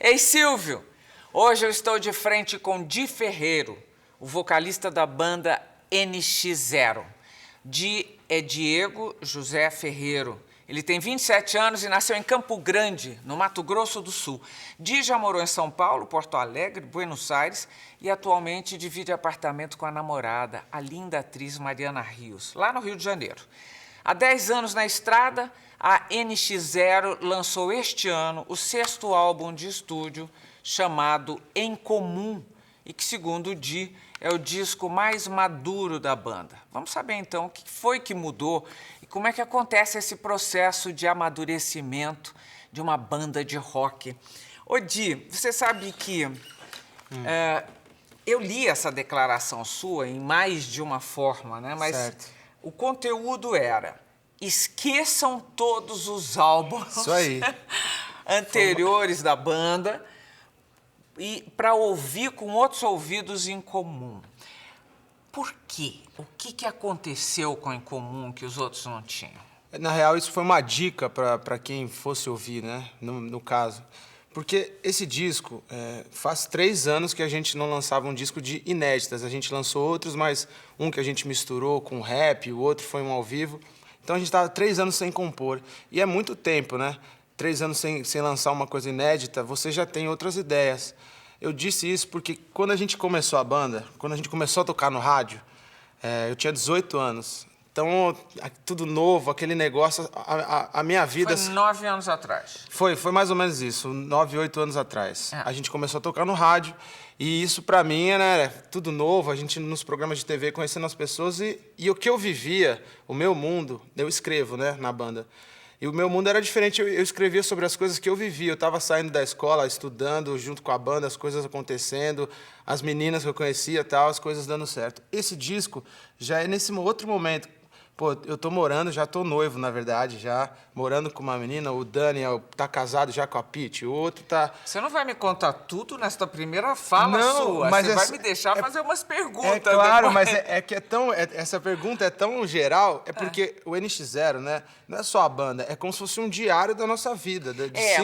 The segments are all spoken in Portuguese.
Ei, Silvio! Hoje eu estou de frente com Di Ferreiro, o vocalista da banda NX0. Di é Diego José Ferreiro. Ele tem 27 anos e nasceu em Campo Grande, no Mato Grosso do Sul. Di já morou em São Paulo, Porto Alegre, Buenos Aires e atualmente divide apartamento com a namorada, a linda atriz Mariana Rios, lá no Rio de Janeiro. Há 10 anos na estrada, a NX0 lançou este ano o 6º álbum de estúdio chamado Em Comum e que, segundo o Di, é o disco mais maduro da banda. Vamos saber então o que foi que mudou e como é que acontece esse processo de amadurecimento de uma banda de rock. Ô Di, você sabe que eu li essa declaração sua em mais de uma forma, né? Mas certo. O conteúdo era: esqueçam todos os álbuns Isso aí. anteriores da banda e para ouvir com outros ouvidos em comum. Por quê? O que aconteceu com Em Comum que os outros não tinham? Na real, isso foi uma dica para quem fosse ouvir, né? No caso. Porque esse disco, faz 3 anos que a gente não lançava um disco de inéditas. A gente lançou outros, mas um que a gente misturou com rap, o outro foi um ao vivo. Então a gente estava 3 anos sem compor. E é muito tempo, né? 3 anos sem lançar uma coisa inédita, você já tem outras ideias. Eu disse isso porque quando a gente começou a banda, quando a gente começou a tocar no rádio, eu tinha 18 anos. Então, tudo novo, aquele negócio, a minha vida... Foi 9 anos atrás. Foi mais ou menos isso, 9, 8 anos atrás. É. A gente começou a tocar no rádio e isso, pra mim, era tudo novo. A gente, nos programas de TV, conhecendo as pessoas e o que eu vivia, o meu mundo, eu escrevo, né, na banda. E o meu mundo era diferente, eu escrevia sobre as coisas que eu vivia. Eu estava saindo da escola, estudando junto com a banda, as coisas acontecendo, as meninas que eu conhecia, tal, as coisas dando certo. Esse disco já é nesse outro momento. Pô, eu tô morando, já tô noivo, na verdade, já morando com uma menina. O Daniel tá casado já com a Pete, o outro tá... Você não vai me contar tudo nesta primeira fala Não, sua. mas você vai essa- me deixar fazer umas perguntas. É claro, depois. mas essa pergunta é tão geral, porque o NX0, né, não é só a banda, é como se fosse um diário da nossa vida.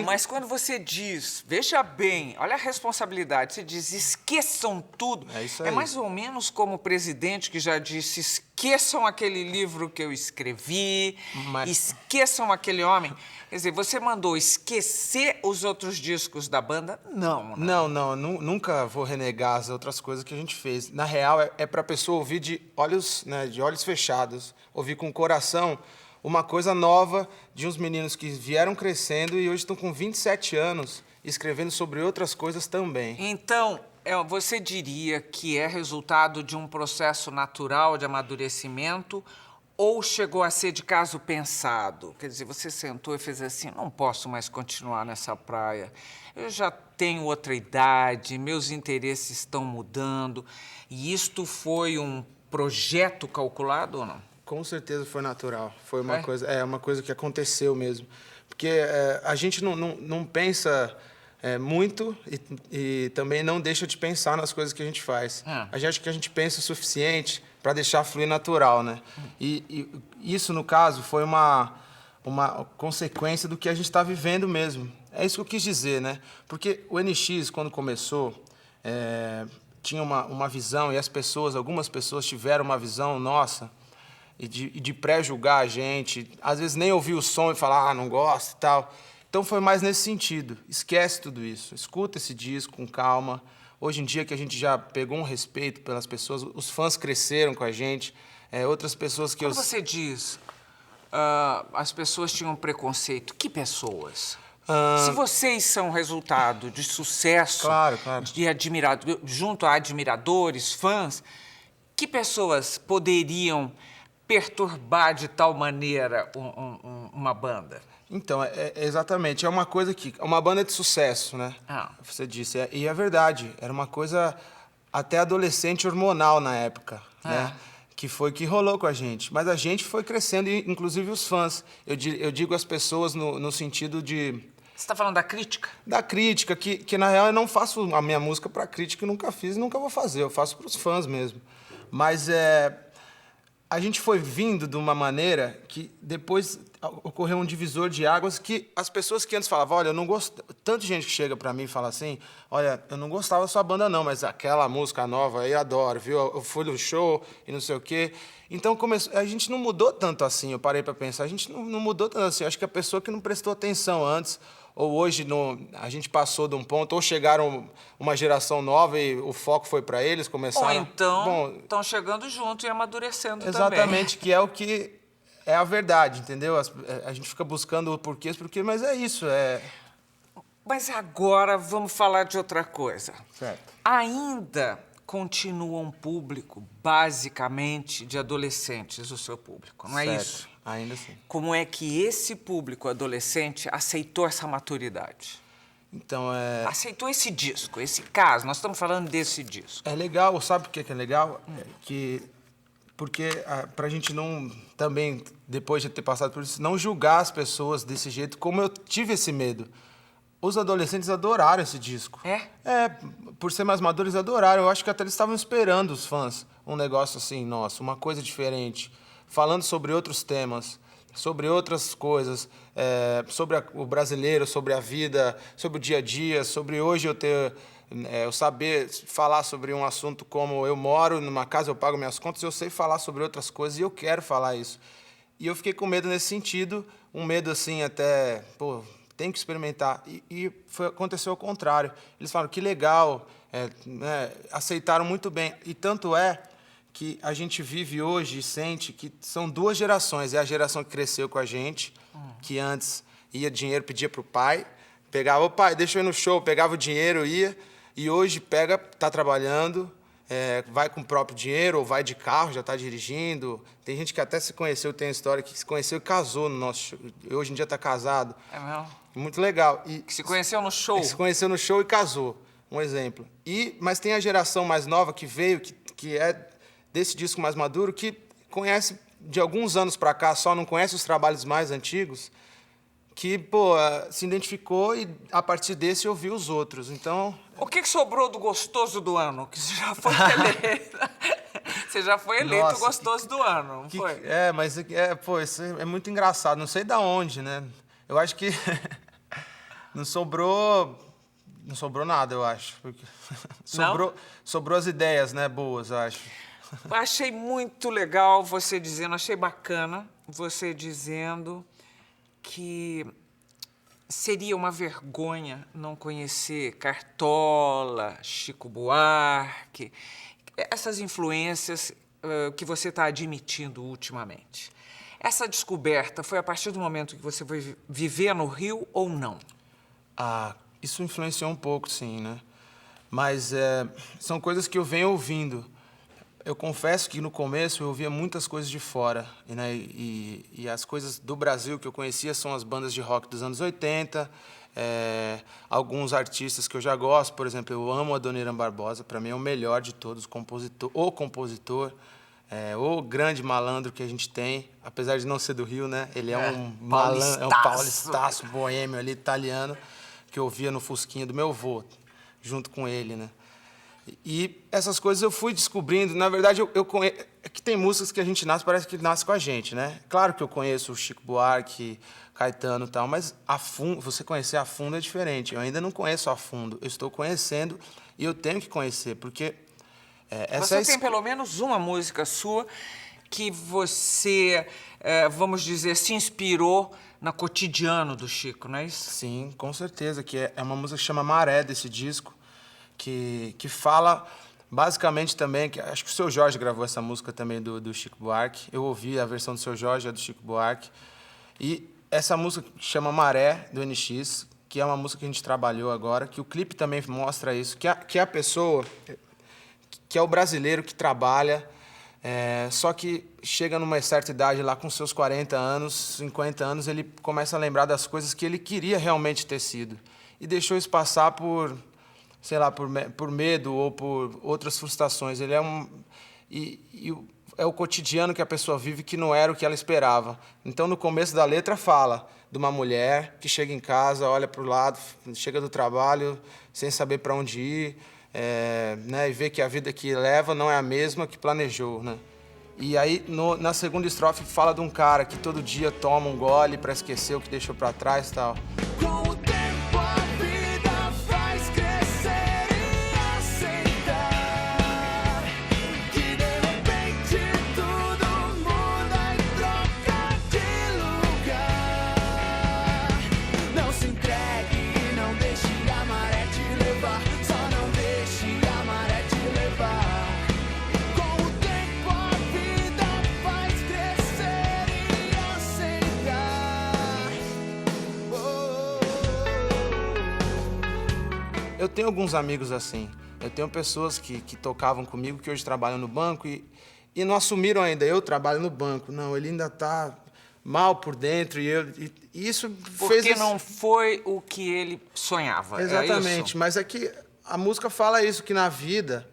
Mas quando você diz, veja bem, olha a responsabilidade, você diz, esqueçam tudo. É isso É aí. mais ou menos como o presidente que já disse, esqueçam aquele livro que eu escrevi, Mas- esqueçam aquele homem. Quer dizer, você mandou esquecer os outros discos da banda? Não, né? Não, nunca vou renegar as outras coisas que a gente fez. Na real, é para a pessoa ouvir de olhos, né, de olhos fechados, ouvir com o coração uma coisa nova de uns meninos que vieram crescendo e hoje estão com 27 anos escrevendo sobre outras coisas também. Então, você diria que é resultado de um processo natural de amadurecimento ou chegou a ser de caso pensado? Quer dizer, você sentou e fez assim, não posso mais continuar nessa praia. Eu já tenho outra idade, meus interesses estão mudando. E isto foi um projeto calculado ou não? Com certeza foi natural. Foi É? uma coisa que aconteceu mesmo. Porque a gente não pensa muito e também não deixa de pensar nas coisas que a gente faz. A gente acha que a gente pensa o suficiente para deixar fluir natural, né? E isso, no caso, foi uma consequência do que a gente está vivendo mesmo. É isso que eu quis dizer, né? Porque o NX, quando começou, tinha uma visão e algumas pessoas tiveram uma visão nossa e de pré-julgar a gente, às vezes nem ouvir o som e falar, não gosto e tal. Então foi mais nesse sentido. Esquece tudo isso, escuta esse disco com calma. Hoje em dia que a gente já pegou um respeito pelas pessoas, os fãs cresceram com a gente, outras pessoas que Quando você diz as pessoas tinham preconceito, que pessoas? Se vocês são resultado de sucesso, Claro. junto a admiradores, fãs, que pessoas poderiam perturbar de tal maneira uma banda? Então, exatamente. É uma coisa que... É uma banda de sucesso, né? Você disse. E é verdade. Era uma coisa até adolescente hormonal na época, né? Que foi que rolou com a gente. Mas a gente foi crescendo, inclusive os fãs. Eu digo as pessoas no sentido de... Você está falando da crítica? Da crítica, que na real eu não faço a minha música para crítica, eu nunca fiz e nunca vou fazer. Eu faço para os fãs mesmo. Mas a gente foi vindo de uma maneira que depois ocorreu um divisor de águas que as pessoas que antes falavam, olha, eu não gosto... Tanta gente que chega pra mim e fala assim, olha, eu não gostava da sua banda não, mas aquela música nova eu adoro, viu? Eu fui no show e não sei o quê. Então a gente não mudou tanto assim, eu parei pra pensar, a gente não mudou tanto assim. Acho que a pessoa que não prestou atenção antes, ou hoje a gente passou de um ponto, ou chegaram uma geração nova e o foco foi para eles, começaram... Ou então estão chegando junto e amadurecendo exatamente, também. que é o que é a verdade, entendeu? A gente fica buscando porquês, mas é isso, Mas agora vamos falar de outra coisa. Certo. Ainda continua um público, basicamente, de adolescentes, o seu público, não é Certo. isso? Ainda assim. Como é que esse público adolescente aceitou essa maturidade? Então, Aceitou esse disco, esse caso, nós estamos falando desse disco. é legal, sabe por que é legal? Porque pra gente não, também, depois de ter passado por isso, não julgar as pessoas desse jeito, como eu tive esse medo. Os adolescentes adoraram esse disco. Por ser mais maduros, adoraram. Eu acho que até eles estavam esperando, os fãs, um negócio assim, nossa, uma coisa diferente. Falando sobre outros temas, sobre outras coisas, sobre o brasileiro, sobre a vida, sobre o dia a dia, sobre hoje eu saber falar sobre um assunto como eu moro numa casa, eu pago minhas contas, eu sei falar sobre outras coisas e eu quero falar isso. E eu fiquei com medo nesse sentido, um medo assim até, tem que experimentar. Aconteceu ao contrário. Eles falaram, que legal, aceitaram muito bem. E tanto é que a gente vive hoje e sente que são duas gerações. É a geração que cresceu com a gente, que antes ia dinheiro, pedia para o pai, pegava, pai, deixa eu ir no show, pegava o dinheiro, ia, e hoje está trabalhando, vai com o próprio dinheiro, ou vai de carro, já está dirigindo. Tem gente que até se conheceu, tem uma história que se conheceu e casou no nosso show. Hoje em dia está casado. É mesmo? Muito legal. Que se conheceu no show. Que se conheceu no show e casou, um exemplo. Mas tem a geração mais nova que veio, que é desse disco mais maduro, que conhece de alguns anos para cá, só não conhece os trabalhos mais antigos, que, se identificou e, a partir desse, ouviu os outros. Então... O que sobrou do gostoso do ano? Que você já foi eleito. Você já foi eleito Nossa, gostoso do ano, não foi? Mas isso é muito engraçado. Não sei de onde, né? Eu acho que não sobrou nada, eu acho. Sobrou as ideias, né, boas, eu acho. Achei muito legal você dizendo, achei bacana você dizendo que seria uma vergonha não conhecer Cartola, Chico Buarque, essas influências que você está admitindo ultimamente. Essa descoberta foi a partir do momento que você foi viver no Rio ou não? Isso influenciou um pouco, sim, né? Mas são coisas que eu venho ouvindo. Eu confesso que no começo eu ouvia muitas coisas de fora, né? E as coisas do Brasil que eu conhecia são as bandas de rock dos anos 80, alguns artistas que eu já gosto, por exemplo, eu amo a Adoniran Barbosa, para mim é o melhor de todos, o compositor, o grande malandro que a gente tem, apesar de não ser do Rio, né? Ele é um malandro, é um paulistaço, boêmio ali, italiano, que eu ouvia no Fusquinha do meu avô, junto com ele, né? E essas coisas eu fui descobrindo. Na verdade, é que tem músicas que a gente nasce, parece que nasce com a gente, né? Claro que eu conheço o Chico Buarque, Caetano e tal, mas você conhecer a fundo é diferente. Eu ainda não conheço a fundo. Eu estou conhecendo e eu tenho que conhecer, porque... Você tem pelo menos uma música sua que você, vamos dizer, se inspirou no cotidiano do Chico, não é isso? Sim, com certeza, que é uma música que chama Maré, desse disco, que fala basicamente também, que acho que o Seu Jorge gravou essa música também do Chico Buarque. Eu ouvi a versão do Seu Jorge, a do Chico Buarque. E essa música chama Maré, do NX, que é uma música que a gente trabalhou agora, que o clipe também mostra isso, que a pessoa, que é o brasileiro que trabalha, só que chega numa certa idade, lá com seus 40 anos, 50 anos, ele começa a lembrar das coisas que ele queria realmente ter sido. E deixou isso passar por... sei lá, por medo ou por outras frustrações. Ele é o cotidiano que a pessoa vive que não era o que ela esperava. Então, no começo da letra, fala de uma mulher que chega em casa, olha para o lado, chega do trabalho sem saber para onde ir, né, e vê que a vida que leva não é a mesma que planejou, né? E aí, na segunda estrofe, fala de um cara que todo dia toma um gole pra esquecer o que deixou pra trás e tal. Com o tempo a vida faz crescer e aceitar que de repente tudo muda e troca de lugar. Não se entregue, não deixe a maré te levar, só não deixe a maré te levar. Com o tempo a vida faz crescer e aceitar. Eu tenho alguns amigos assim. Eu tenho pessoas que tocavam comigo, que hoje trabalham no banco e não assumiram ainda. Eu trabalho no banco. Não, ele ainda está mal por dentro e isso fez... Porque não foi o que ele sonhava. Exatamente, É isso? mas é que a música fala isso, que na vida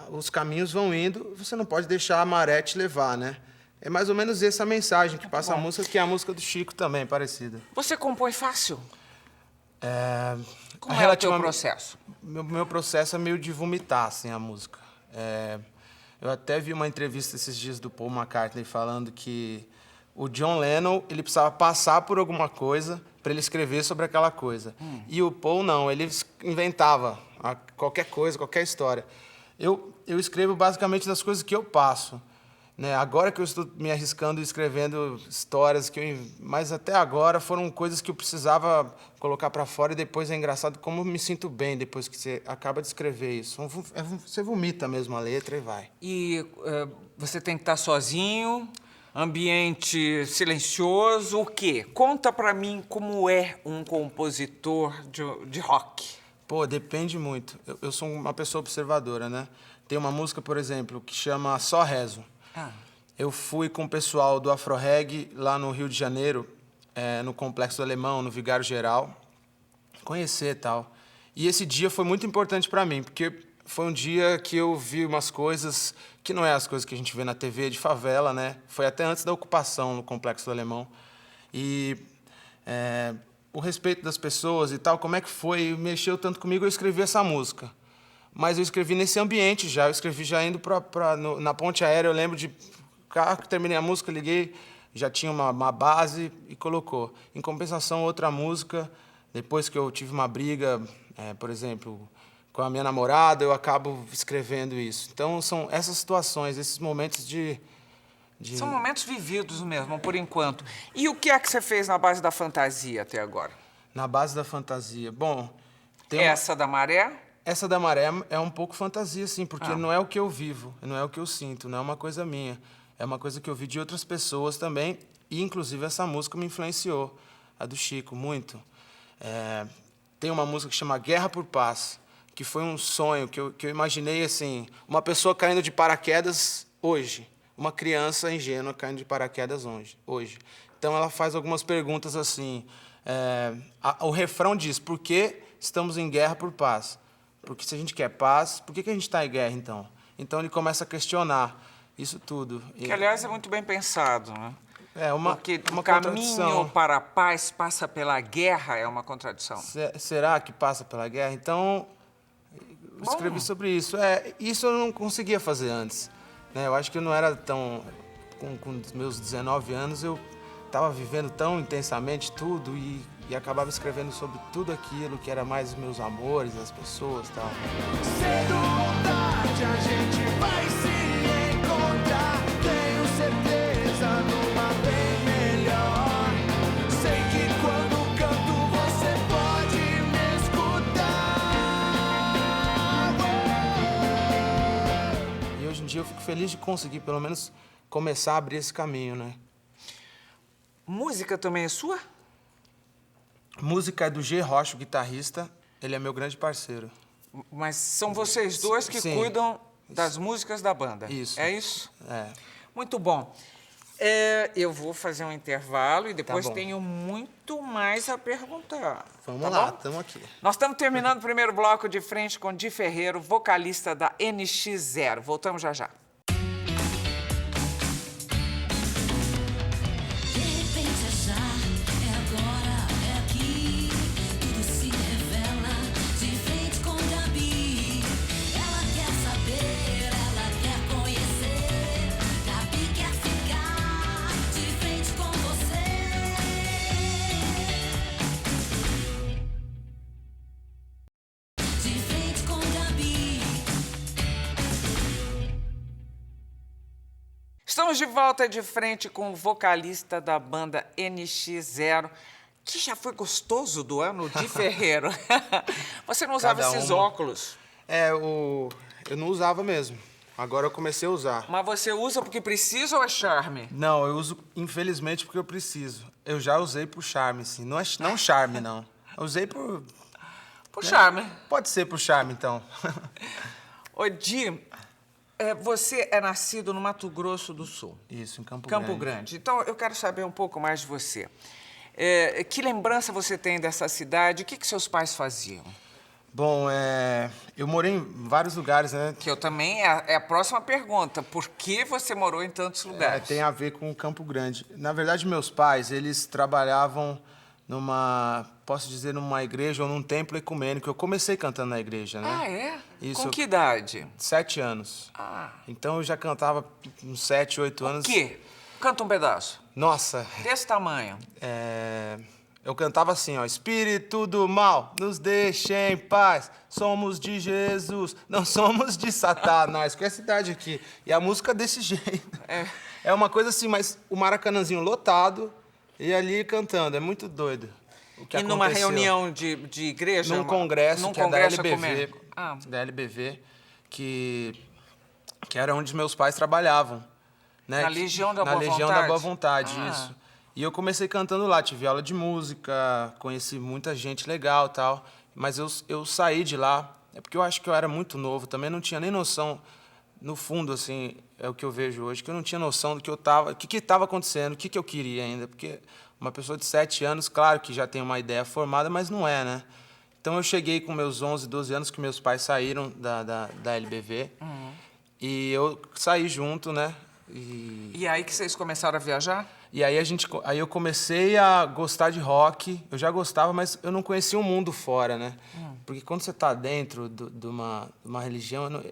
os caminhos vão indo, você não pode deixar a maré te levar, né? É mais ou menos essa mensagem que passa a música, que é a música do Chico também, parecida. Você compõe fácil? Como é o teu Relativamente- processo? Meu processo é meio de vomitar, assim, a música. Eu até vi uma entrevista esses dias do Paul McCartney falando que o John Lennon, ele precisava passar por alguma coisa para ele escrever sobre aquela coisa. E o Paul não, ele inventava qualquer coisa, qualquer história. Eu escrevo basicamente das coisas que eu passo. Né? Agora que eu estou me arriscando e escrevendo histórias, mas até agora foram coisas que eu precisava colocar para fora e depois é engraçado como eu me sinto bem depois que você acaba de escrever isso. Você vomita mesmo a letra e vai. E você tem que estar sozinho, ambiente silencioso, o quê? Conta pra mim como é um compositor de rock. Pô, depende muito. Eu sou uma pessoa observadora, né? Tem uma música, por exemplo, que chama Só Rezo. Eu fui com o pessoal do Afro Reggae lá no Rio de Janeiro, no Complexo do Alemão, no Vigário Geral, conhecer e tal. E esse dia foi muito importante para mim, porque foi um dia que eu vi umas coisas que não é as coisas que a gente vê na TV de favela, né? Foi até antes da ocupação no Complexo do Alemão. E o respeito das pessoas e tal, como é que foi, mexeu tanto comigo, eu escrevi essa música. Mas eu escrevi nesse ambiente já, eu escrevi já indo na ponte aérea, eu lembro de carro que terminei a música, liguei, já tinha uma base e colocou. Em compensação, outra música, depois que eu tive uma briga, por exemplo, com a minha namorada, eu acabo escrevendo isso. Então, são essas situações, esses momentos de... São momentos vividos mesmo, por enquanto. E o que é que você fez na base da fantasia até agora? Na base da fantasia. Bom, Essa da maré? Essa da maré é um pouco fantasia, sim, porque não é o que eu vivo, não é o que eu sinto, não é uma coisa minha. É uma coisa que eu vi de outras pessoas também, e inclusive essa música me influenciou, a do Chico, muito. Tem uma música que chama Guerra por Paz, que foi um sonho que eu imaginei, assim, uma pessoa caindo de paraquedas hoje, uma criança ingênua caindo de paraquedas hoje. Então ela faz algumas perguntas assim, o refrão diz, por que estamos em guerra por paz? Porque se a gente quer paz, por que a gente está em guerra, então? Então ele começa a questionar isso tudo. Que, aliás, é muito bem pensado, né? Porque uma o caminho contradição. para a paz passa pela guerra é uma contradição. Será que passa pela guerra? Então, eu escrevi sobre isso. Isso eu não conseguia fazer antes. Né? Eu acho que eu não era tão... Com os meus 19 anos, eu estava vivendo tão intensamente tudo e acabava escrevendo sobre tudo aquilo que era mais os meus amores, as pessoas e tal. Cedo ou tarde a gente vai se encontrar. Tenho certeza numa bem melhor. Sei que quando canto você pode me escutar. E hoje em dia eu fico feliz de conseguir, pelo menos, começar a abrir esse caminho, né? Música também é sua? Música é do G. Rocha, o guitarrista. Ele é meu grande parceiro. Mas são vocês dois que Sim. cuidam das músicas da banda. Isso. É isso? É. Muito bom. Eu vou fazer um intervalo e depois bom. tenho muito mais a perguntar. Vamos Tá lá, bom? estamos aqui. Nós estamos terminando o primeiro bloco de frente com Di Ferreiro, vocalista da NX0. Voltamos já já. De repente é já, é agora, é aqui. Tudo se revela de frente com Gabi. Ela quer saber, ela quer conhecer. Gabi Estamos de volta de frente com o vocalista da banda NX0, que já foi gostoso do ano de Ferreiro. Você não usava Cada esses uma. óculos, Eu não usava mesmo. Agora eu comecei a usar. mas você usa porque precisa ou é charme? Não, eu uso, infelizmente, porque eu preciso. Eu já usei por charme, sim. Não, não charme, não. Eu usei por... Por charme. Pode ser por charme, então. Ô, Di, você é nascido no Mato Grosso do Sul. Isso, em Campo Campo Grande. Grande. Então, eu quero saber um pouco mais de você. Que lembrança você tem dessa cidade? O que seus pais faziam? Bom, eu morei em vários lugares, né? Que eu também... É a próxima pergunta. Por que você morou em tantos lugares? Tem a ver com Campo Grande. Na verdade, meus pais, eles trabalhavam posso dizer, numa igreja ou num templo ecumênico. Eu comecei cantando na igreja, né? Ah, é? Isso. Com que idade? 7 anos. Ah. Então eu já cantava uns 7, 8 anos. O quê? Canta um pedaço. Nossa, Desse tamanho. eu cantava assim, ó. Espírito do mal, nos deixe em paz. Somos de Jesus, não somos de Satanás. Com essa idade aqui. E a música desse jeito. É uma coisa assim, mas o Maracanãzinho lotado e ali cantando. É muito doido. O que E numa aconteceu. reunião de igreja? Num congresso, num que é da congresso LBV. ecumênico. Ah. Da LBV, que era onde meus pais trabalhavam. Né? Na Legião da Boa Na Legião Vontade? da Boa Vontade, Ah. isso. E eu comecei cantando lá, tive aula de música, conheci muita gente legal e tal. Mas eu saí de lá, porque eu acho que eu era muito novo, também não tinha nem noção, no fundo, assim, é o que eu vejo hoje, que eu não tinha noção do que que estava acontecendo, o que eu queria ainda. Porque uma pessoa de 7 anos, claro que já tem uma ideia formada, mas não é, né? Então eu cheguei com meus 11, 12 anos, que meus pais saíram da LBV. E eu saí junto, né? E aí que vocês começaram a viajar? E aí eu comecei a gostar de rock. Eu já gostava, mas eu não conhecia o mundo fora, né? Porque quando você está dentro de uma religião,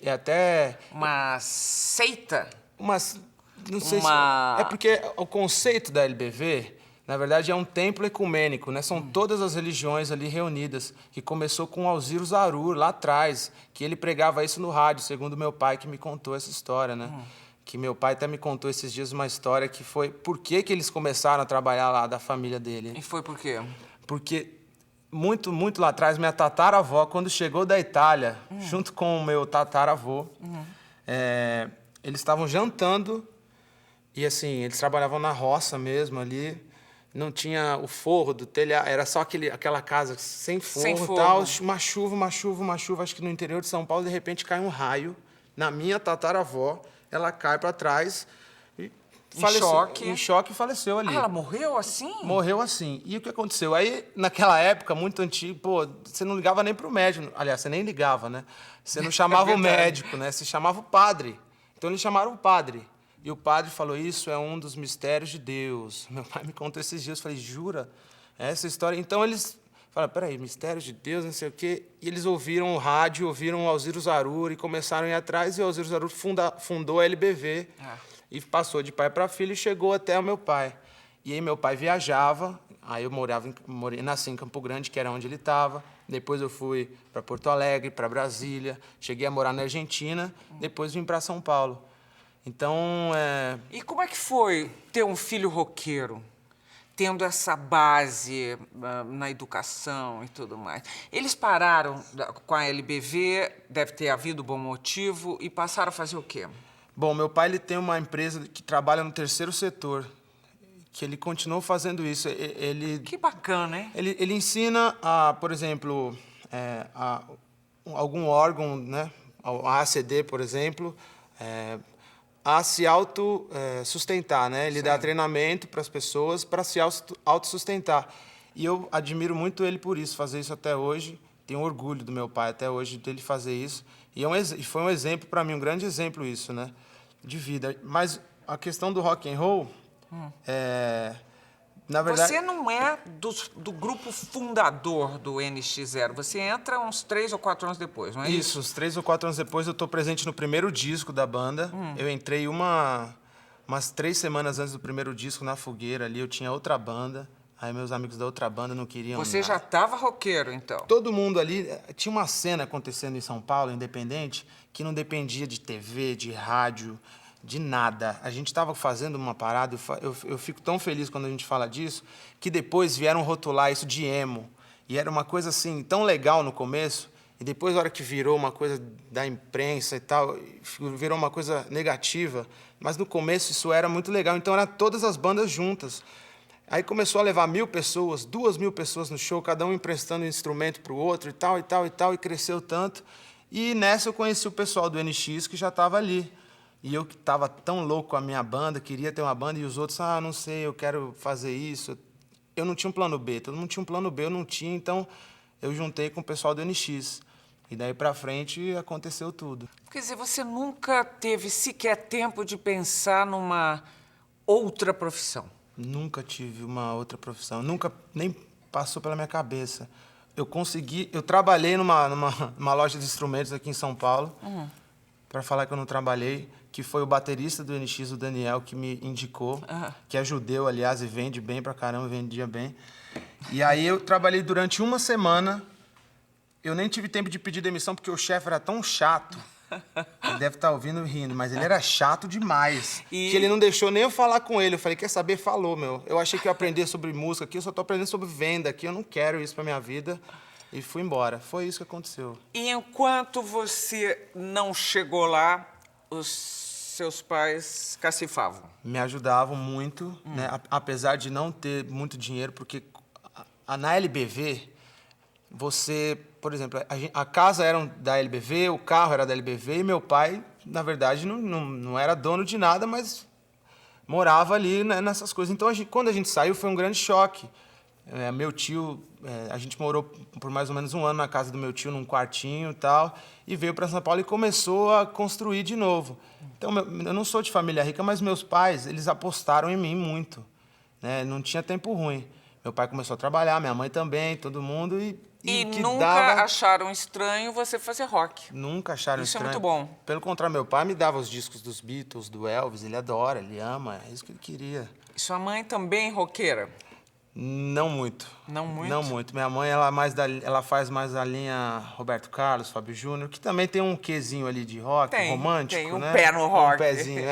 é até Uma seita? não sei Uma- se... É porque o conceito da LBV, na verdade, é um templo ecumênico, né? São todas as religiões ali reunidas, que começou com Alziro Zarur, lá atrás, que ele pregava isso no rádio, segundo meu pai, que me contou essa história, né? Que meu pai até me contou esses dias uma história que foi por que eles começaram a trabalhar lá, da família dele. E foi por quê? Porque muito, muito lá atrás, minha tataravó, quando chegou da Itália, junto com o meu tataravô, eles estavam jantando e, assim, eles trabalhavam na roça mesmo ali, não tinha o forro do telhado, era só aquela casa sem forro, Sem forro. tal, uma chuva, acho que no interior de São Paulo, de repente cai um raio na minha tataravó, ela cai para trás e choque. em choque e faleceu ali. Ah, ela morreu assim? Morreu assim. E o que aconteceu? Aí, naquela época, muito antiga, pô, você não ligava nem pro médico. Aliás, você nem ligava, né? Você não chamava o verdade. médico, né? Você chamava o padre. Então, eles chamaram o padre. E o padre falou, isso é um dos mistérios de Deus. Meu pai me contou esses dias. Eu falei, jura? Essa história... Então, eles falaram, peraí, mistérios de Deus, não sei o quê. E eles ouviram o rádio, ouviram o Alziro Zarur e começaram a ir atrás. E o Alziro Zarur fundou a LBV. E passou de pai para filho e chegou até o meu pai. E aí meu pai viajava, aí eu nasci em Campo Grande, que era onde ele estava. Depois eu fui para Porto Alegre, para Brasília. Cheguei a morar na Argentina, depois vim para São Paulo. Então, E como é que foi ter um filho roqueiro? Tendo essa base na educação e tudo mais. Eles pararam com a LBV, deve ter havido bom motivo, e passaram a fazer o quê? Bom, meu pai ele tem uma empresa que trabalha no terceiro setor, que ele continuou fazendo isso. Que bacana, hein? Ele ensina, por exemplo, algum órgão, né, a ACD, por exemplo, a se autossustentar, né? Ele dá treinamento para as pessoas para se autossustentar. E eu admiro muito ele por isso, fazer isso até hoje. Tenho orgulho do meu pai até hoje dele fazer isso. E foi um exemplo para mim, um grande exemplo isso, né? De vida. Mas a questão do rock and roll, na verdade... Você não é do grupo fundador do NX0. Você entra uns 3 ou 4 anos depois, não é isso? Isso, uns 3 ou 4 anos depois eu estou presente no primeiro disco da banda. Eu entrei umas 3 semanas antes do primeiro disco na fogueira ali, eu tinha outra banda. Aí meus amigos da outra banda não queriam Você nada. já estava roqueiro, então? Todo mundo ali... Tinha uma cena acontecendo em São Paulo, independente, que não dependia de TV, de rádio, De nada. A gente estava fazendo uma parada, eu fico tão feliz quando a gente fala disso, que depois vieram rotular isso de emo. E era uma coisa assim, tão legal no começo, e depois, na hora que virou uma coisa da imprensa e tal, virou uma coisa negativa. Mas no começo isso era muito legal, então eram todas as bandas juntas. Aí começou a levar 1.000 pessoas, 2.000 pessoas no show, cada um emprestando um instrumento para o outro e tal, e tal, e tal, e cresceu tanto. E nessa eu conheci o pessoal do NX, que já estava ali. E eu que estava tão louco com a minha banda, queria ter uma banda, e os outros, não sei, eu quero fazer isso. Eu não tinha um plano B, todo mundo tinha um plano B, eu não tinha, então eu juntei com o pessoal do NX. E daí pra frente aconteceu tudo. Quer dizer, você nunca teve sequer tempo de pensar numa outra profissão? Nunca tive uma outra profissão, nunca nem passou pela minha cabeça. Eu trabalhei numa loja de instrumentos aqui em São Paulo, para falar que eu não trabalhei, que foi o baterista do NX, o Daniel, que me indicou, que é judeu, aliás, e vende bem pra caramba, vendia bem. E aí eu trabalhei durante uma semana, eu nem tive tempo de pedir demissão, porque o chefe era tão chato, ele deve estar ouvindo e rindo, mas ele era chato demais, que ele não deixou nem eu falar com ele. Eu falei, quer saber? Falou, meu. Eu achei que eu ia aprender sobre música aqui, eu só tô aprendendo sobre venda aqui, eu não quero isso pra minha vida. E fui embora. Foi isso que aconteceu. E enquanto você não chegou lá, os seus pais cacifavam? Me ajudavam muito, né? Apesar de não ter muito dinheiro, porque na LBV, você, por exemplo, a casa era da LBV, o carro era da LBV, e meu pai, na verdade, não era dono de nada, mas morava ali, né, nessas coisas. Então, quando a gente saiu, foi um grande choque. Meu tio, a gente morou por mais ou menos um ano na casa do meu tio, num quartinho e tal, e veio para São Paulo e começou a construir de novo. Então, eu não sou de família rica, mas meus pais, eles apostaram em mim muito, né? Não tinha tempo ruim. Meu pai começou a trabalhar, minha mãe também, todo mundo, e que nunca acharam estranho você fazer rock? Nunca acharam estranho. Isso é muito bom. Pelo contrário, meu pai me dava os discos dos Beatles, do Elvis, ele adora, ele ama, é isso que ele queria. E sua mãe também roqueira? Não muito. Não muito? Não muito. Minha mãe, ela faz mais a linha Roberto Carlos, Fábio Júnior, que também tem um quezinho ali de rock, romântico, tem um né? pé no rock. Um pezinho,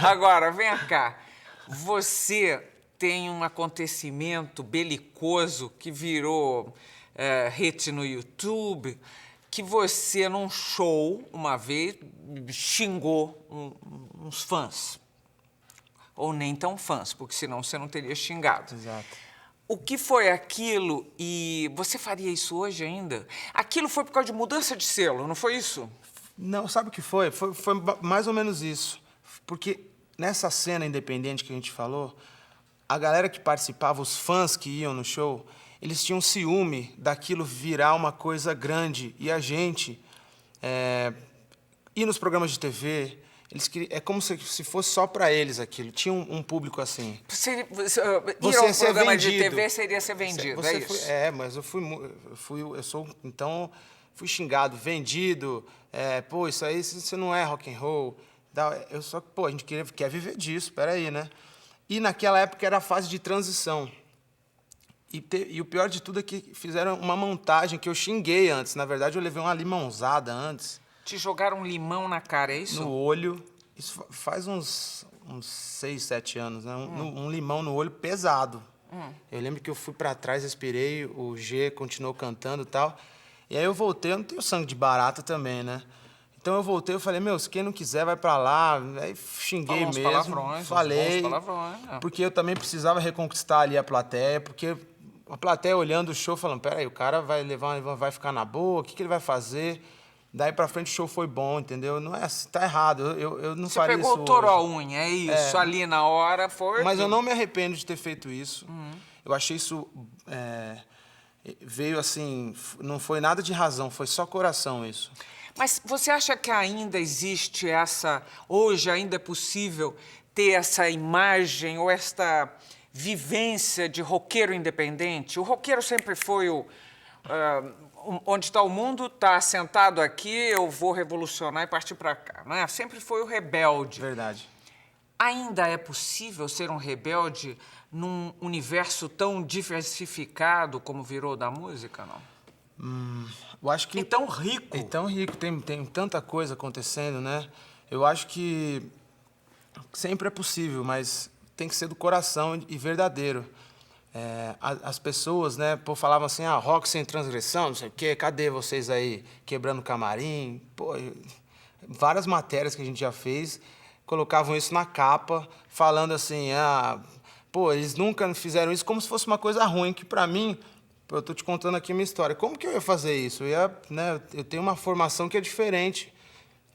Agora, vem cá. Você tem um acontecimento belicoso que virou hit no YouTube, que você, num show, uma vez, xingou uns fãs. Ou nem tão fãs, porque senão você não teria xingado. Exato. O que foi aquilo e você faria isso hoje ainda? Aquilo foi por causa de mudança de selo, não foi isso? Não, sabe o que foi? Foi mais ou menos isso. Porque nessa cena independente que a gente falou, a galera que participava, os fãs que iam no show, eles tinham ciúme daquilo virar uma coisa grande. E a gente ir nos programas de TV... É como se fosse só para eles aquilo. Tinha um público assim. Ir ao programa de TV seria ser vendido, é isso? Mas eu fui xingado, vendido. Pô, isso aí você não é rock and roll. A gente quer viver disso, peraí, né? E naquela época era a fase de transição. E o pior de tudo é que fizeram uma montagem que eu xinguei antes. Na verdade, eu levei uma limãozada antes. Te jogaram um limão na cara, é isso? No olho. Isso faz uns 6, 7 anos, né? Um limão no olho pesado. Eu lembro que eu fui pra trás, respirei, o G continuou cantando e tal. E aí eu voltei, eu não tenho sangue de barata também, né? Então eu voltei, eu falei, se quem não quiser vai pra lá. Aí xinguei mesmo. Falei, palavrões. Porque eu também precisava reconquistar ali a plateia, porque a plateia olhando o show, falando, peraí, o cara vai ficar na boa, o que ele vai fazer? Daí pra frente o show foi bom, entendeu? Não é assim, tá errado, eu não faria isso. Você pegou o touro à unha, é isso, ali na hora foi... Mas eu não me arrependo de ter feito isso. Eu achei isso... veio assim, não foi nada de razão, foi só coração isso. Mas você acha que ainda existe hoje ainda é possível ter essa imagem ou esta vivência de roqueiro independente? O roqueiro sempre foi onde está o mundo, está sentado aqui, eu vou revolucionar e partir para cá, não é? Sempre foi o rebelde. Verdade. Ainda é possível ser um rebelde num universo tão diversificado como virou da música, não? Eu acho que... E tão rico. E tão rico, tem tanta coisa acontecendo, né? Eu acho que Sempre é possível, mas tem que ser do coração e verdadeiro. As pessoas, né, pô, falavam assim, rock sem transgressão, não sei o quê, cadê vocês aí quebrando camarim? Pô, várias matérias que a gente já fez colocavam isso na capa, falando assim, pô, eles nunca fizeram isso, como se fosse uma coisa ruim, que pra mim, pô, eu tô te contando aqui a minha história, como que eu ia fazer isso? Eu tenho uma formação que é diferente,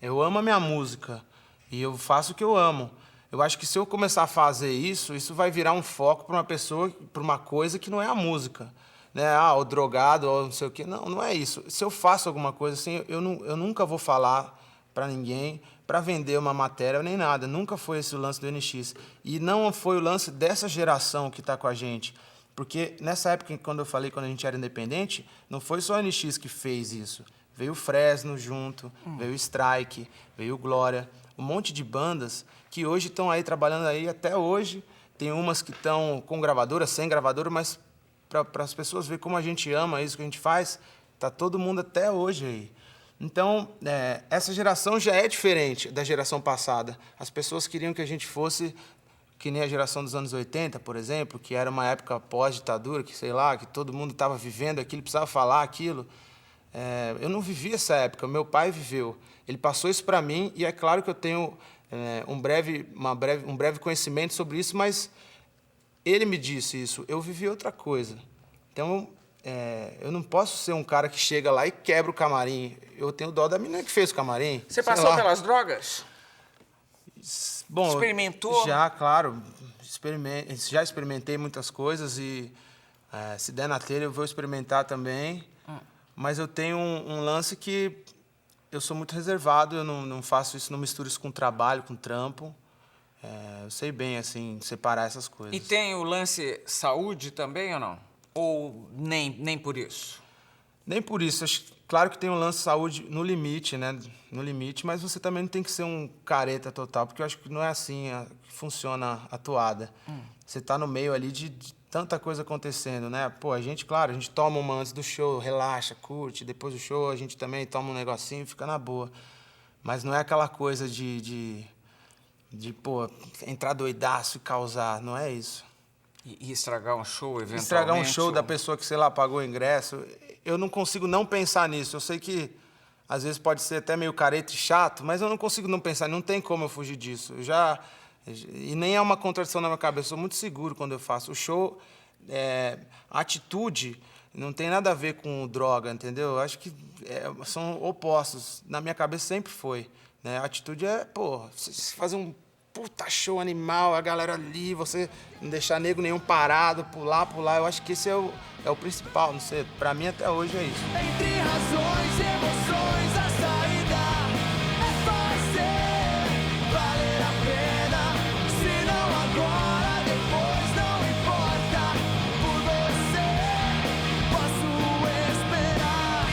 eu amo a minha música e eu faço o que eu amo. Eu acho que se eu começar a fazer isso, isso vai virar um foco para uma pessoa, para uma coisa que não é a música. Né? O drogado, ou não sei o quê. Não, não é isso. Se eu faço alguma coisa assim, eu nunca vou falar para ninguém para vender uma matéria nem nada. Nunca foi esse o lance do NX. E não foi o lance dessa geração que está com a gente. Porque nessa época, quando eu falei, quando a gente era independente, não foi só o NX que fez isso. Veio o Fresno junto, veio o Strike, veio o Glória, um monte de bandas que hoje estão aí trabalhando aí até hoje. Tem umas que estão com gravadora, sem gravadora, mas para as pessoas verem como a gente ama isso que a gente faz, tá todo mundo até hoje aí. Então, essa geração já é diferente da geração passada. As pessoas queriam que a gente fosse que nem a geração dos anos 80, por exemplo, que era uma época pós-ditadura, que sei lá, que todo mundo estava vivendo aquilo, precisava falar aquilo. Eu não vivi essa época, meu pai viveu. Ele passou isso para mim e é claro que eu tenho um breve conhecimento sobre isso, mas ele me disse isso, eu vivi outra coisa. Então, eu não posso ser um cara que chega lá e quebra o camarim. Eu tenho dó da menina que fez o camarim. Você passou pelas drogas? Bom, experimentou? Já, claro. Já experimentei muitas coisas e se der na telha eu vou experimentar também. Mas eu tenho um lance que eu sou muito reservado, eu não faço isso, não misturo isso com trabalho, com trampo. Eu sei bem, assim, separar essas coisas. E tem o lance saúde também ou não? Ou nem por isso? Nem por isso. Claro que tem um lance saúde no limite, né? No limite, mas você também não tem que ser um careta total, porque eu acho que não é assim que funciona a toada. Você tá no meio ali de tanta coisa acontecendo, né? Pô, a gente toma uma antes do show, relaxa, curte, depois do show a gente também toma um negocinho e fica na boa. Mas não é aquela coisa de pô, entrar doidaço e causar, não é isso. E estragar um show, eventualmente? Estragar um show da pessoa que, sei lá, pagou o ingresso. Eu não consigo não pensar nisso. Eu sei que, às vezes, pode ser até meio careta e chato, mas eu não consigo não pensar. Não tem como eu fugir disso. E nem é uma contradição na minha cabeça. Eu sou muito seguro quando eu faço. O show, a atitude, não tem nada a ver com droga, entendeu? Eu acho que são opostos. Na minha cabeça sempre foi. Né? A atitude você fazer um puta show animal, a galera ali, você não deixar nego nenhum parado, pular. Eu acho que esse é o principal, não sei, pra mim até hoje é isso. Entre razões e emoções, a saída é fazer valer a pena. Se não agora, depois não importa. Por você, posso esperar.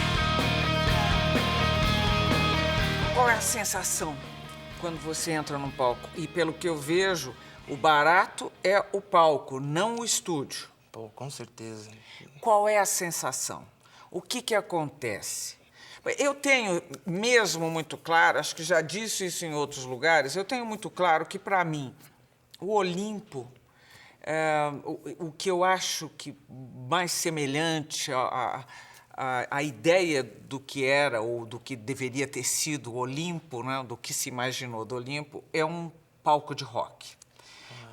Qual é a sensação quando você entra num palco? E pelo que eu vejo, o barato é o palco, não o estúdio. Pô, com certeza. Qual é a sensação? O que acontece? Eu tenho mesmo muito claro, acho que já disse isso em outros lugares, eu tenho muito claro que, para mim, o Olimpo, o que eu acho que mais semelhante a ideia do que era ou do que deveria ter sido o Olimpo, né, do que se imaginou do Olimpo, é um palco de rock.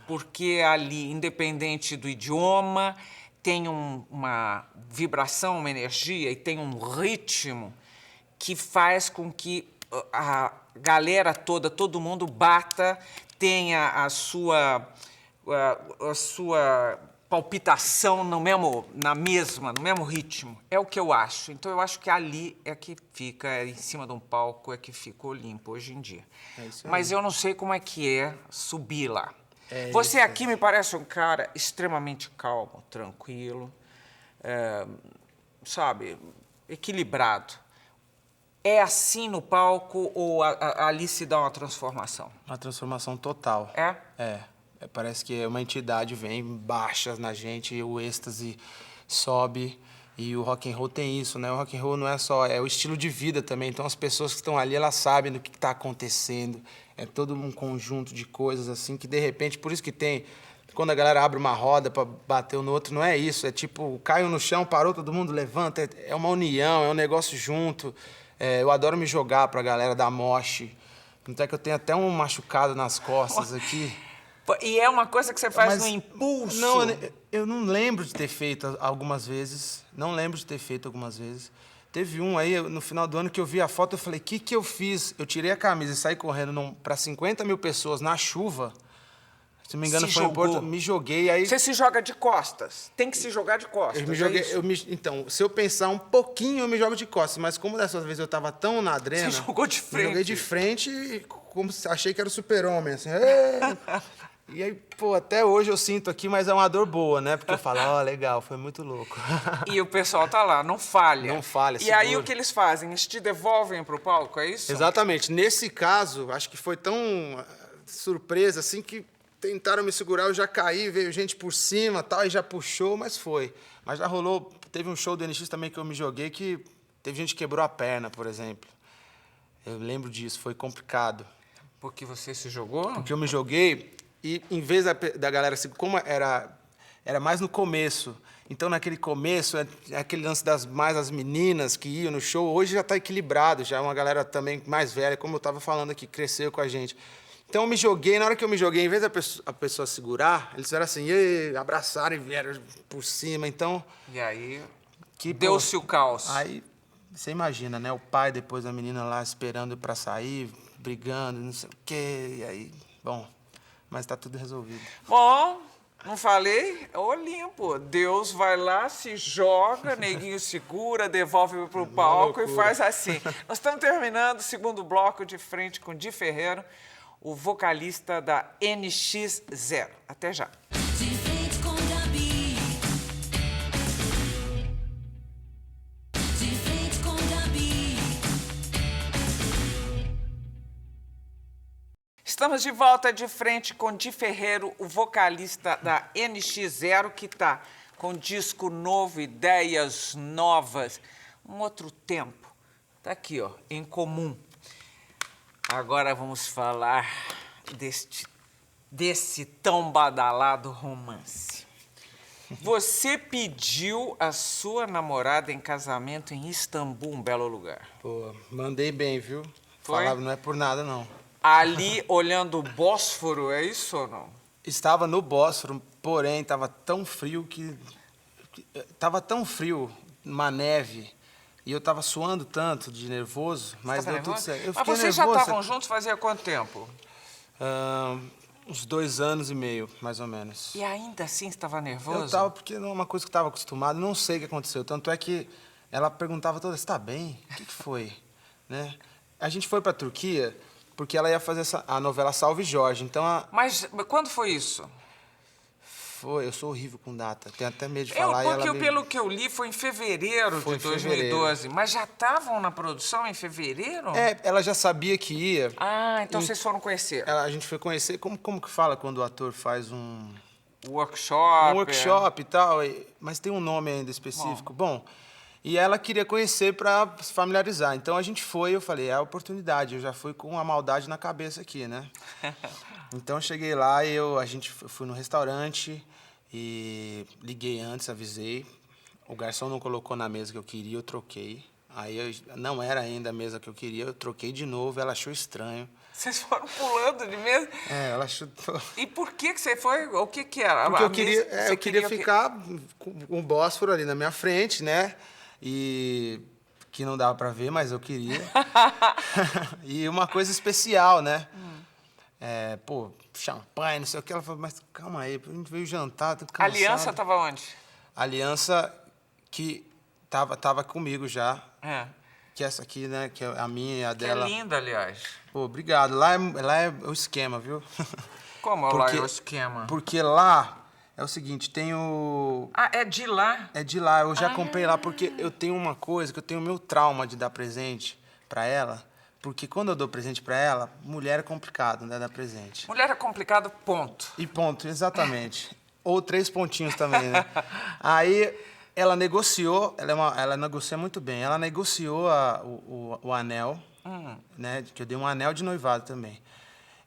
Porque ali, independente do idioma, tem uma vibração, uma energia e tem um ritmo que faz com que a galera toda, todo mundo bata, tenha a sua palpitação no mesmo ritmo. É o que eu acho. Então, eu acho que ali é que fica, em cima de um palco, é que fica Olimpo hoje em dia. Mas eu não sei como é que é subir lá. Você aqui me parece um cara extremamente calmo, tranquilo, sabe, equilibrado. É assim no palco ou ali se dá uma transformação? Uma transformação total. Parece que uma entidade vem, baixa na gente, o êxtase sobe E o rock and roll tem isso, né? O rock and roll não é só, é o estilo de vida também. Então as pessoas que estão ali, elas sabem do que está acontecendo. É todo um conjunto de coisas assim que de repente, por isso que tem, quando a galera abre uma roda para bater um no outro, não é isso. É tipo, caiu no chão, parou, todo mundo levanta. É uma união, é um negócio junto. Eu adoro me jogar pra galera da mosh. Então é que eu tenho até um machucado nas costas aqui. E é uma coisa que você faz Mas no impulso. Não, eu não lembro de ter feito algumas vezes. Não lembro de ter feito algumas vezes. Teve um aí, no final do ano, que eu vi a foto, eu falei, o que eu fiz? Eu tirei a camisa e saí correndo para 50 mil pessoas na chuva. Se não me engano, foi em Porto. Me joguei, aí... Você se joga de costas. Tem que se jogar de costas. Eu me joguei, então, se eu pensar um pouquinho, eu me jogo de costas. Mas como dessa vez eu tava tão na adrena... Você jogou de frente. Me joguei de frente e achei que era o super-homem, assim. E aí, pô, até hoje eu sinto aqui, mas é uma dor boa, né? Porque eu falo, ó, legal, foi muito louco. E o pessoal tá lá, não falha. Não falha, E aí o que eles fazem? Eles te devolvem pro palco, é isso? Exatamente. Nesse caso, acho que foi tão surpresa, assim, que tentaram me segurar, eu já caí, veio gente por cima e tal, e já puxou, mas foi. Mas já rolou, teve um show do NX também que eu me joguei que teve gente que quebrou a perna, por exemplo. Eu lembro disso, foi complicado. Porque você se jogou? Porque eu me joguei e, em vez da galera, assim, como era mais no começo, então naquele começo, é aquele lance mais as meninas que iam no show, hoje já está equilibrado, já é uma galera também mais velha, como eu estava falando aqui, cresceu com a gente. Então eu me joguei, na hora que eu me joguei, em vez a pessoa segurar, eles fizeram assim, abraçaram e vieram por cima, então... E aí, deu-se o caos. Aí, você imagina, né, o pai depois da menina lá esperando para sair, brigando, não sei o quê, e aí, bom, mas tá tudo resolvido. Bom, não falei? É Olimpo. Deus vai lá, se joga, neguinho segura, devolve pro palco e faz assim. Nós estamos terminando o segundo bloco de frente com Di Ferreiro, o vocalista da NX0. Até já. De frente com Gabi. De frente com Gabi. Estamos de volta de frente com Di Ferreiro, o vocalista da NX0, que está com disco novo, ideias novas, um outro tempo. Está aqui, ó, em comum. Agora vamos falar desse tão badalado romance. Você pediu a sua namorada em casamento em Istambul, um belo lugar. Pô, mandei bem, viu? Foi? Falava, não é por nada, não. Ali, olhando o Bósforo, é isso ou não? Estava no Bósforo, porém, estava tão frio Tava tão frio, uma neve, e eu estava suando tanto de nervoso, mas deu tudo certo. Eu Mas fiquei vocês já nervoso, estavam juntos fazia quanto tempo? uns 2 anos e meio, mais ou menos. E ainda assim estava nervoso? Eu estava, porque não é uma coisa que eu estava acostumado, não sei o que aconteceu. Tanto é que ela perguntava toda, você está bem? O que foi? Né? A gente foi para a Turquia porque ela ia fazer a novela Salve Jorge. Então Mas quando foi isso? eu sou horrível com data, tenho até medo de falar. Porque pelo que eu li foi em fevereiro de 2012. Mas já estavam na produção em fevereiro? Ela já sabia que ia. Ah, então vocês foram conhecer. A gente foi conhecer, como que fala quando o ator faz Workshop. Um workshop e tal, mas tem um nome ainda específico. Bom, e ela queria conhecer para se familiarizar. Então a gente foi, eu falei, é a oportunidade. Eu já fui com a maldade na cabeça aqui, né? Então eu cheguei lá e eu fui no restaurante e liguei antes, avisei. O garçom não colocou na mesa que eu queria, eu troquei. Aí não era ainda a mesa que eu queria, eu troquei de novo, ela achou estranho. Vocês foram pulando de mesa? Ela chutou. E por que você foi? O que era? Porque eu queria ficar com o Bósforo ali na minha frente, né? E que não dava pra ver, mas eu queria. E uma coisa especial, né? Champanhe, não sei o que. Ela falou, mas calma aí, a gente veio jantar, tô cansado. A aliança estava onde? A aliança que tava comigo já. Que essa aqui, né? Que é a minha e a dela. É linda, aliás. Pô, obrigado. Lá é o esquema, viu? Como lá é o esquema? Porque lá é o seguinte, tem o... Ah, é de lá? É de lá, eu já comprei lá porque eu tenho uma coisa, que eu tenho o meu trauma de dar presente pra ela, porque quando eu dou presente pra ela, mulher é complicado, né, dar presente. Mulher é complicado, ponto. E ponto, exatamente. Ou 3 pontinhos também, né? Aí Ela negociou, ela negocia muito bem. Ela negociou o anel, né? Que eu dei um anel de noivado também.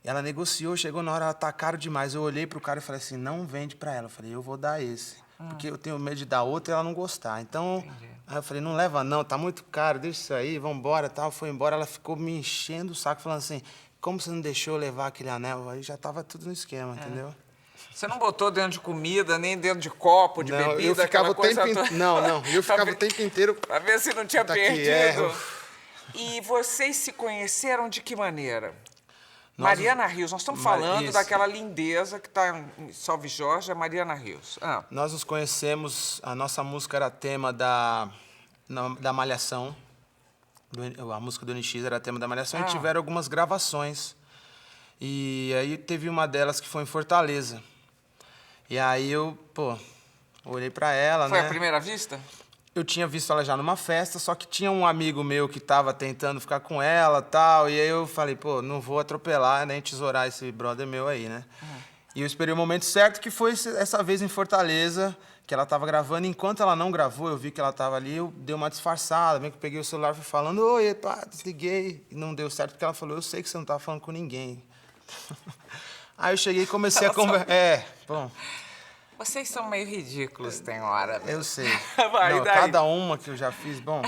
Ela negociou, chegou na hora, ela tá caro demais. Eu olhei pro cara e falei assim, não vende pra ela. Eu falei, eu vou dar esse. Porque eu tenho medo de dar outro e ela não gostar. Então, aí eu falei, não leva não, tá muito caro, deixa isso aí, vambora, tal. Foi embora, ela ficou me enchendo o saco, falando assim, como você não deixou eu levar aquele anel? Aí já tava tudo no esquema, entendeu? Você não botou dentro de comida, nem dentro de copo, de Não, bebida, eu ficava aquela coisa toda? Não, eu ficava Pra o tempo inteiro... Pra ver se não tinha Tá aqui, perdido. E vocês se conheceram de que maneira? Mariana Rios, nós estamos falando isso. daquela lindeza que está em Salve Jorge, a Mariana Rios. Nós nos conhecemos, a nossa música era tema da Malhação, a música do NX era tema da Malhação, e tiveram algumas gravações. E aí teve uma delas que foi em Fortaleza. E aí eu, olhei pra ela, Foi né? a primeira vista? Eu tinha visto ela já numa festa, só que tinha um amigo meu que tava tentando ficar com ela e tal. E aí eu falei, não vou atropelar, nem tesourar esse brother meu aí, né? E eu esperei o momento certo, que foi essa vez em Fortaleza, que ela tava gravando. Enquanto ela não gravou, eu vi que ela tava ali, eu dei uma disfarçada, bem que eu peguei o celular e fui falando, oi, pá, desliguei. E não deu certo, porque ela falou, eu sei que você não tava falando com ninguém. Aí eu cheguei e comecei a conversar. Vocês são meio ridículos, tem hora. Eu sei. Vai, Não, daí? cada uma que eu já fiz, bom.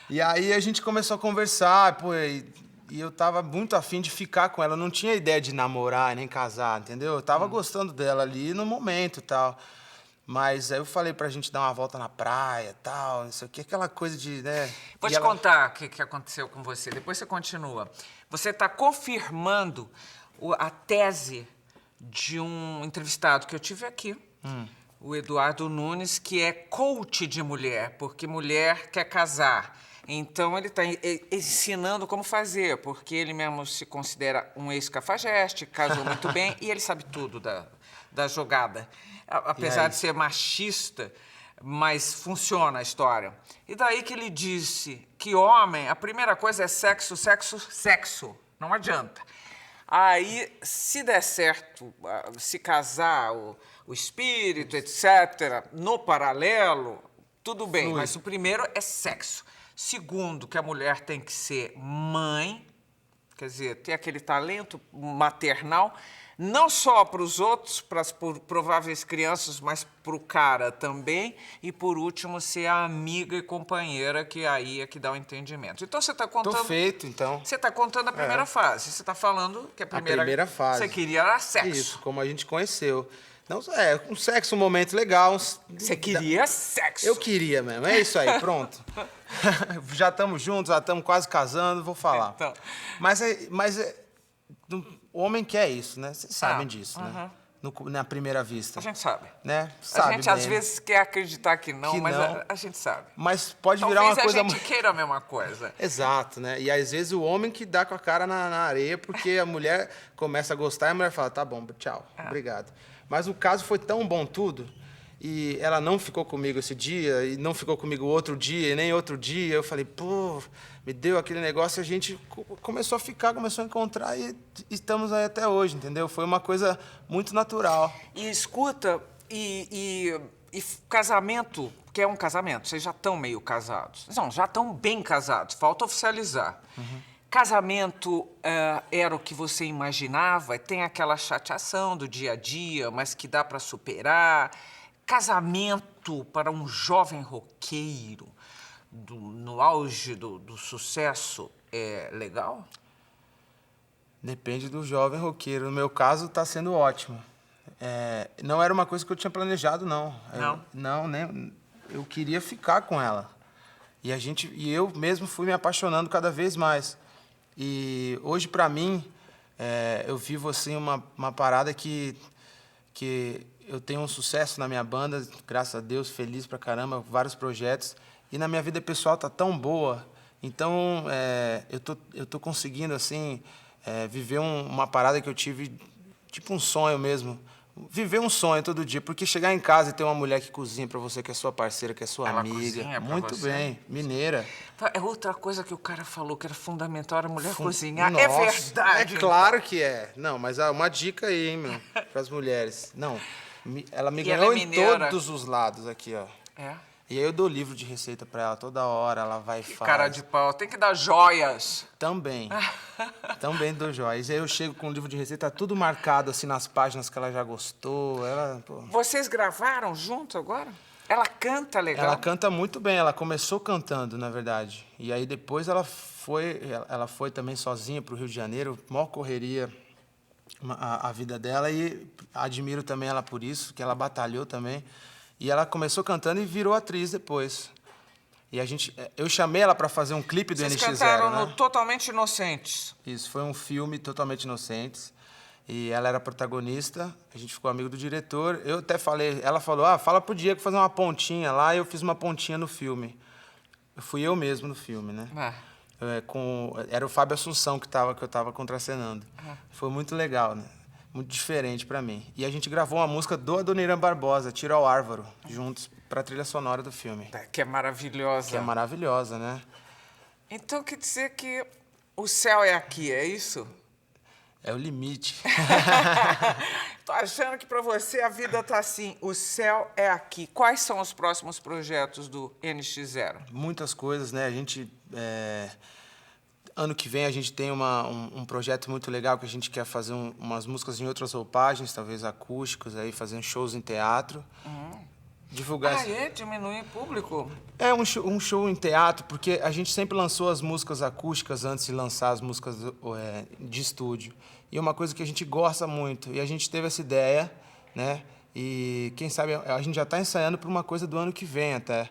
E aí a gente começou a conversar, e eu tava muito afim de ficar com ela. Eu não tinha ideia de namorar, nem casar, entendeu? Eu tava gostando dela ali no momento e tal. Mas aí eu falei pra gente dar uma volta na praia e tal, não sei o que, aquela coisa de, né? Vou te contar o que aconteceu com você, depois você continua. Você está confirmando a tese de um entrevistado que eu tive aqui, o Eduardo Nunes, que é coach de mulher, porque mulher quer casar. Então, ele está ensinando como fazer, porque ele mesmo se considera um ex-cafajeste, casou muito bem, e ele sabe tudo da jogada. Apesar de ser machista, mas funciona a história. E daí que ele disse que homem, a primeira coisa é sexo, sexo, sexo. Não adianta. Aí, se der certo, se casar, o espírito, etc., no paralelo, tudo bem, Flui. mas o primeiro é sexo. Segundo, que a mulher tem que ser mãe, quer dizer, ter aquele talento maternal, não só para os outros, para as prováveis crianças, mas para o cara também. E, por último, ser a amiga e companheira, que aí é que dá o entendimento. Então, você está contando... Tô feito, então. Você está contando a primeira fase. Você está falando que a primeira fase. Você queria era sexo. Isso, como a gente conheceu. Não, um sexo, um momento legal. Você queria sexo. Eu queria mesmo, é isso aí, pronto. Já estamos juntos, já estamos quase casando, vou falar. Então. Mas o homem quer isso, né? Vocês sabem disso, né? Na primeira vista. A gente sabe. Né? A Sabe gente, bem. às vezes, quer acreditar que não, mas não. a gente sabe. Mas pode virar Talvez uma coisa... a gente queira a mesma coisa. Exato, né? E às vezes o homem que dá com a cara na areia, porque a mulher começa a gostar e a mulher fala, tá bom, tchau, obrigado. Mas o caso foi tão bom tudo, e ela não ficou comigo esse dia, e não ficou comigo outro dia, e nem outro dia. Eu falei, me deu aquele negócio, e a gente começou a ficar, começou a encontrar, e estamos aí até hoje, entendeu? Foi uma coisa muito natural. E escuta, e casamento, que é um casamento, vocês já estão meio casados. Não, já estão bem casados, falta oficializar. Casamento era o que você imaginava? Tem aquela chateação do dia a dia, mas que dá para superar. Casamento para um jovem roqueiro, no auge do sucesso, é legal? Depende do jovem roqueiro. No meu caso, está sendo ótimo. Não era uma coisa que eu tinha planejado, não. Não? Nem. Eu queria ficar com ela. E eu mesmo fui me apaixonando cada vez mais. E hoje, para mim, eu vivo assim uma parada que eu tenho um sucesso na minha banda, graças a Deus, feliz pra caramba, vários projetos. E na minha vida pessoal tá tão boa. Então, eu tô conseguindo, assim, viver uma parada que eu tive, tipo um sonho mesmo. Viver um sonho todo dia, porque chegar em casa e ter uma mulher que cozinha pra você, que é sua parceira, que é sua Ela amiga. cozinha pra Muito você? bem, mineira. É outra coisa que o cara falou que era fundamental, era a mulher cozinhar. Nossa, É verdade. É claro que é. Não, mas uma dica aí, hein, meu, pras mulheres. Não, ela me E ela ganhou é em mineira? todos os lados aqui, ó. É? E aí eu dou livro de receita pra ela toda hora, ela vai e faz. Cara de pau, tem que dar joias. Também. Também dou joias. E aí eu chego com o livro de receita, tudo marcado assim nas páginas que ela já gostou. Ela, pô, Vocês gravaram junto agora? Ela canta legal? ela canta muito bem, ela começou cantando, na verdade. E aí depois ela foi também sozinha pro Rio de Janeiro, maior correria a vida dela, e admiro também ela por isso, que ela batalhou também. E ela começou cantando e virou atriz depois. E eu chamei ela para fazer um clipe do Vocês NX0, cantaram né? no Totalmente Inocentes. Isso, foi um filme Totalmente Inocentes. E ela era a protagonista, a gente ficou amigo do diretor. Eu até falei, ela falou, fala pro Diego fazer uma pontinha lá, e eu fiz uma pontinha no filme. Fui eu mesmo no filme, né? Era o Fábio Assunção que eu tava contracenando. Foi muito legal, né? Muito diferente pra mim. E a gente gravou uma música do Adoniran Barbosa, Tiro ao Árvore, juntos, pra trilha sonora do filme. Que é maravilhosa. Que é maravilhosa, né? Então quer dizer que o céu é aqui, é isso? É o limite. Tô achando que pra você a vida tá assim, o céu é aqui. Quais são os próximos projetos do NX0? Muitas coisas, né? A gente... Ano que vem a gente tem um projeto muito legal que a gente quer fazer umas músicas em outras roupagens, talvez acústicos, aí fazendo shows em teatro. Divulgar... Diminuir público? É um show em teatro, porque a gente sempre lançou as músicas acústicas antes de lançar as músicas de estúdio. E é uma coisa que a gente gosta muito. E a gente teve essa ideia, né? E quem sabe a gente já está ensaiando para uma coisa do ano que vem até.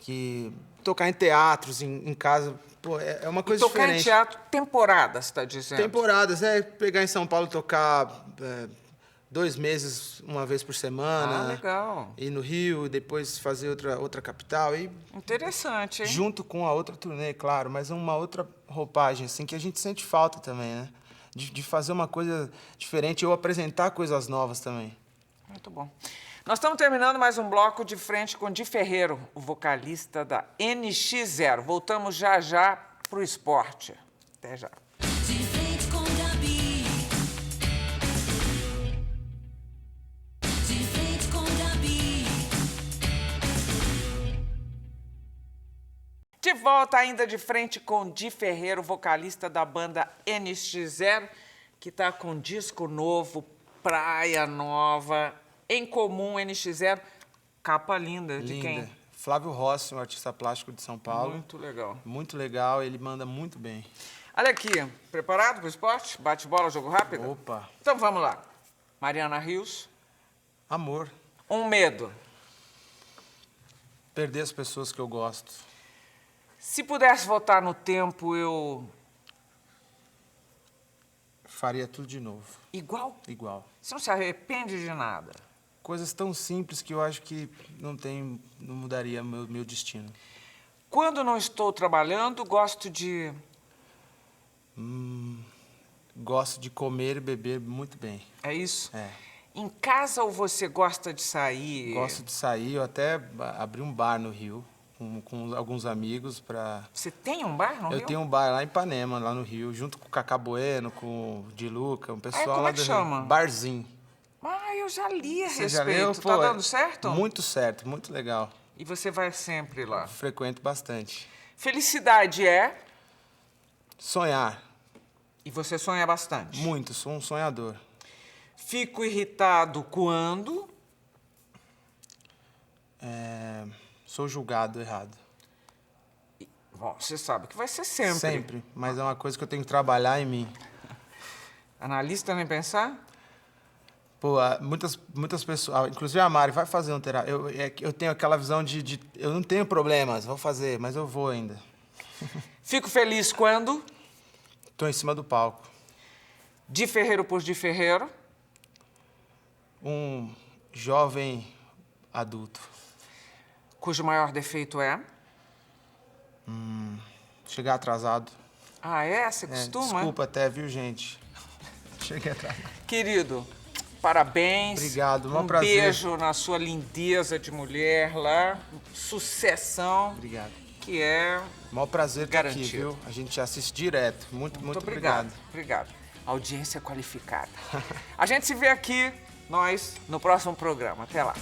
Que tocar em teatros, em casa, pô, é uma coisa tocar diferente. Tocar em teatro, temporadas, está dizendo? Temporadas, pegar em São Paulo, tocar 2 meses, uma vez por semana. Ah, legal. Ir no Rio, depois fazer outra capital. Interessante, hein? Junto com a outra turnê, claro, mas uma outra roupagem, assim, que a gente sente falta também, né? De fazer uma coisa diferente ou apresentar coisas novas também. Muito bom. Nós estamos terminando mais um bloco de frente com Di Ferreiro, o vocalista da NX0. Voltamos já pro esporte. Até já. De frente com Gabi. De frente com Gabi. De volta ainda de frente com Di Ferreiro, vocalista da banda NX0, que está com disco novo, Praia Nova. Em comum, NX0, capa linda. De quem? Flávio Rossi, um artista plástico de São Paulo. Muito legal. Muito legal, ele manda muito bem. Olha aqui, preparado para o esporte? Bate-bola, jogo rápido? Opa! Então vamos lá. Mariana Rios. Amor. Um medo. Perder as pessoas que eu gosto. Se pudesse voltar no tempo, eu... faria tudo de novo. Igual? Igual. Você não se arrepende de nada? Coisas tão simples que eu acho que não mudaria meu destino. Quando não estou trabalhando, gosto de... Gosto de comer e beber muito bem. É isso? É. Em casa ou você gosta de sair? Gosto de sair, eu até abri um bar no Rio com alguns amigos para... Você tem um bar no Rio? Eu tenho um bar lá em Ipanema, lá no Rio, junto com o Cacá Bueno, com o Di Luca, um pessoal como lá é que do chama? Rio. Barzinho. Ah, eu já li a Você respeito. já leu? Tá Pô, dando certo? Muito certo, muito legal. E você vai sempre lá? Frequento bastante. Felicidade é... Sonhar. E você sonha bastante? Muito, sou um sonhador. Fico irritado quando... Sou julgado errado. Bom, você sabe que vai ser sempre. Sempre, mas é uma coisa que eu tenho que trabalhar em mim. Analista nem pensar? Pô, muitas pessoas, inclusive a Mari, vai fazer um terapia. Eu tenho aquela visão de eu não tenho problemas, vou fazer, mas eu vou ainda. Fico feliz quando... Estou em cima do palco. Di Ferreiro por Di Ferreiro. Um jovem adulto. Cujo maior defeito é... Chegar atrasado. Ah, é? Você costuma? Desculpa até, viu, gente? Cheguei atrasado. Querido, parabéns. Obrigado, um um prazer. beijo na sua lindeza de mulher lá. Sucessão. Obrigado. Que é... Maior prazer estar aqui, Garantido. viu? A gente assiste direto. Muito obrigado. Obrigado. Audiência qualificada. A gente se vê aqui, nós, no próximo programa. Até lá.